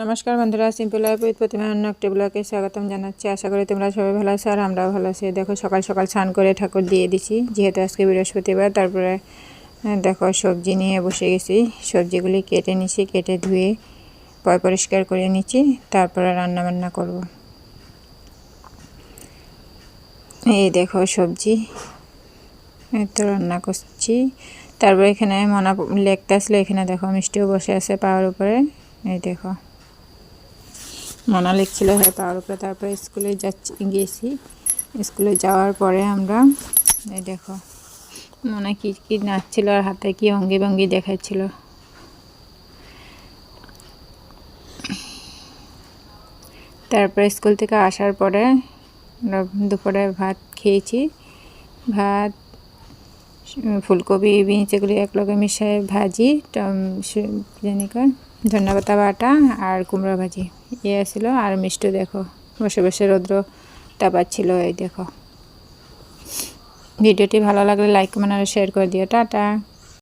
নমস্কার বন্ধুরা, simple life with প্রতিমা অন্য একটি ব্লগে স্বাগতম জানাচ্ছি। আশা করি তোমরা সবাই ভালো আছো আর আমরাও ভালো আছি। দেখো সকাল সকাল স্নান করে ঠাকুর দিয়ে দিছি, যেহেতু আজকে বৃহস্পতিবার। তারপরে দেখো সবজি নিয়ে বসে গেছি। সবজিগুলি কেটে নিছি, কেটে ধুয়ে পরিষ্কার করে নিচ্ছি, তারপরে রান্না বান্না করব। এই দেখো সবজি তো রান্না করছি। তারপরে এখানে মনা লেখতে আসলে, এখানে দেখো মিষ্টিও বসে আছে পাওয়ার উপরে। এই দেখো মনা লিখছিল পাওয়ার উপরে। তারপরে স্কুলে গিয়েছি। স্কুলে যাওয়ার পরে আমরা এই দেখো মনা কি কি নাচছিল আর হাতে কি অঙ্গি ভঙ্গি দেখাচ্ছিল। তারপরে স্কুল থেকে আসার পরে দুপুরে ভাত খেয়েছি। ভাত, ফুলকপি, বিনস এগুলি একলগে মিশিয়ে ভাজি, ধন্যবাদ বাটা আর কুমড়া ভাজি ছিল। আর মিষ্টি দেখো বসে বসে রৌদ্র তাপাচ্ছিল। এই দেখো, ভিডিওটি ভালো লাগলে লাইক কমেন্ট আর শেয়ার করে দিও। টাটা।